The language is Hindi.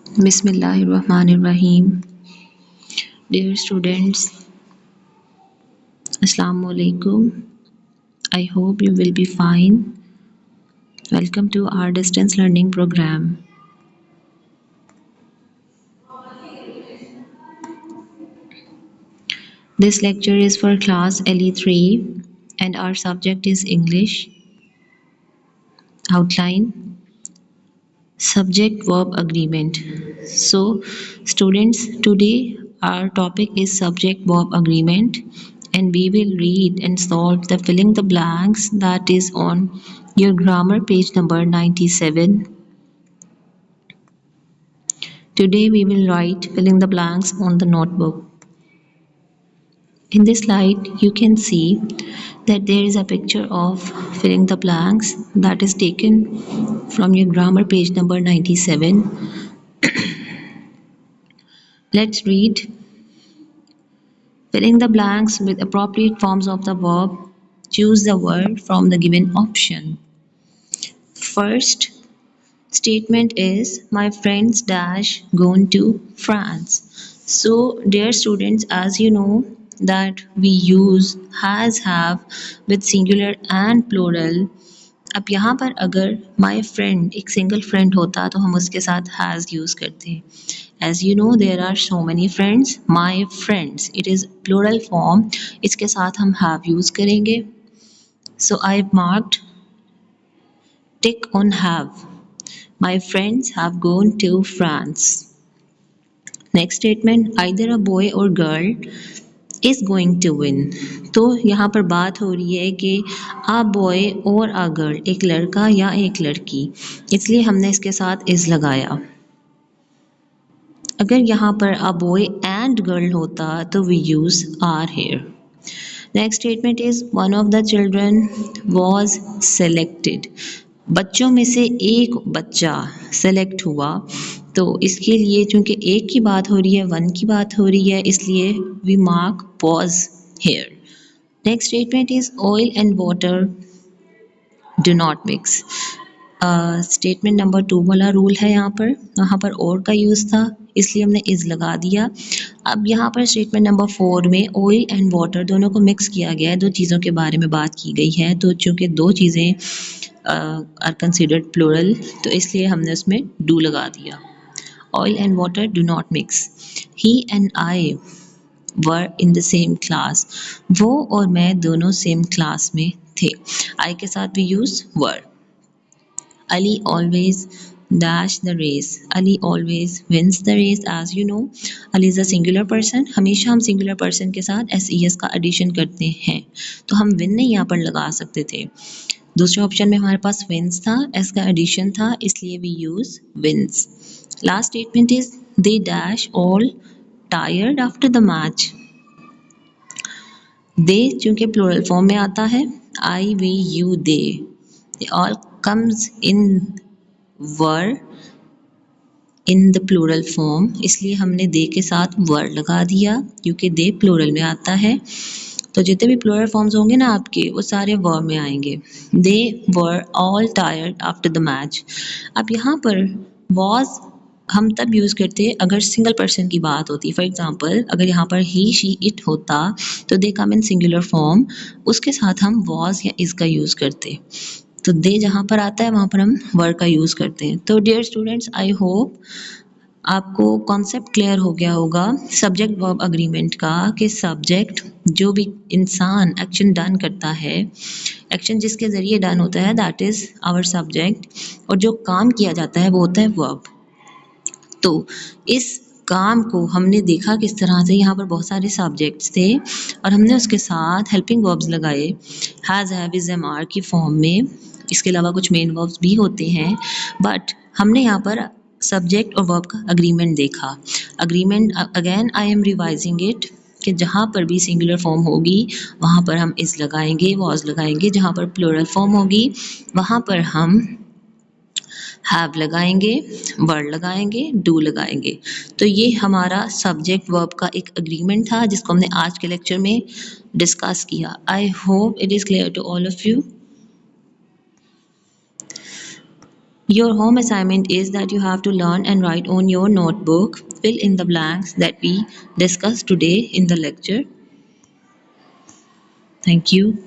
Bismillahirrahmanirrahim. Dear students, Assalamu alaikum. I hope you will be fine. Welcome to our distance learning program. This lecture is for class LE3 and our subject is English. Outline: Subject verb agreement. So, students, today our topic is subject verb agreement and we will read and solve the filling the blanks that is on your grammar page number 97. Today we will write filling the blanks on the notebook. In this slide, you can see that there is a picture of filling the blanks that is taken from your grammar page number 97. Let's read. Filling the blanks with appropriate forms of the verb. Choose the word from the given option. First statement is my friends dash gone to France. So dear students, as you know that we use has, have with singular and plural. अब यहाँ पर अगर my friend एक single friend होता तो हम उसके साथ has use करते. As you know there are so many friends. My friends it is plural form. इसके साथ हम have use करेंगे. So I've marked tick on have. My friends have gone to France. Next statement, either a boy or girl is going to win. तो यहाँ पर बात हो रही है कि a boy और a girl, एक लड़का या एक लड़की, इसलिए हमने इसके साथ is लगाया. अगर यहाँ पर a boy and girl होता तो we use are here. Next statement is one of the children was selected. बच्चों में से एक बच्चा सेलेक्ट हुआ तो इसके लिए चूंकि एक की बात हो रही है वन की बात हो रही है इसलिए we mark was here. Next statement is oil and water do not mix. Statement number 2 वाला रूल है यहाँ पर और का यूज़ था इसलिए हमने इज़ लगा दिया. अब यहाँ पर स्टेटमेंट नंबर 4 में ऑयल एंड वाटर दोनों को मिक्स किया गया है. दो चीज़ों के बारे में बात की गई है तो चूँकि दो चीज़ें आर कंसिडर्ड प्लूरल तो इसलिए हमने उसमें डू लगा दिया. Oil and water do not mix. He and I were in the same class. वो और मैं दोनों सेम क्लास में थे. आई के साथ भी use were. Ali always dash the race. Ali always wins the race. As you know, Ali is a singular person. हमेशा हम singular person के साथ ses का addition करते हैं तो हम win नहीं यहाँ पर लगा सकते थे. दूसरे ऑप्शन में हमारे पास wins था, s का addition था इसलिए we use wins. Last statement is they dash all tired after the match. They चूँकि plural form में आता है I, we, you, they all comes in were in the plural form इसलिए हमने they के साथ were लगा दिया क्योंकि they plural में आता है. तो जितने भी plural forms होंगे ना आपके वो सारे were में आएंगे. They were all tired after the match. अब यहाँ पर was हम तब यूज़ करते अगर सिंगल पर्सन की बात होती. फॉर एग्जांपल अगर यहाँ पर ही शी इट होता तो दे कम इन सिंगुलर फॉर्म उसके साथ हम was या is का यूज़ करते. तो दे जहाँ पर आता है वहाँ पर हम वर का यूज़ करते हैं. तो डियर स्टूडेंट्स आई होप आपको कॉन्सेप्ट क्लियर हो गया होगा सब्जेक्ट वर्ब अग्रीमेंट का कि सब्जेक्ट जो भी इंसान एक्शन डन करता है एक्शन जिसके ज़रिए डन होता है दैट इज़ आवर सब्जेक्ट और जो काम किया जाता है वो होता है वर्ब. तो इस काम को हमने देखा किस तरह से. यहाँ पर बहुत सारे सब्जेक्ट्स थे और हमने उसके साथ हेल्पिंग वर्ब्स लगाए has, have, is, am, are की फॉर्म में. इसके अलावा कुछ मेन वर्ब्स भी होते हैं बट हमने यहाँ पर सब्जेक्ट और वर्ब का अग्रीमेंट देखा. Agreement again I am revising it कि जहाँ पर भी सिंगुलर फॉर्म होगी वहाँ पर हम इज़ लगाएंगे, वॉज लगाएंगे. जहाँ पर प्लूरल फॉर्म होगी वहाँ पर हम हैव लगाएंगे, वर लगाएंगे, डू लगाएंगे. तो ये हमारा सब्जेक्ट वर्ब का एक अग्रीमेंट था जिसको हमने आज के लेक्चर में डिस्कस किया. I hope it is clear to all of you. Your home assignment is that you have to learn and write on your notebook. Fill in the blanks that we discussed today in the lecture. Thank you.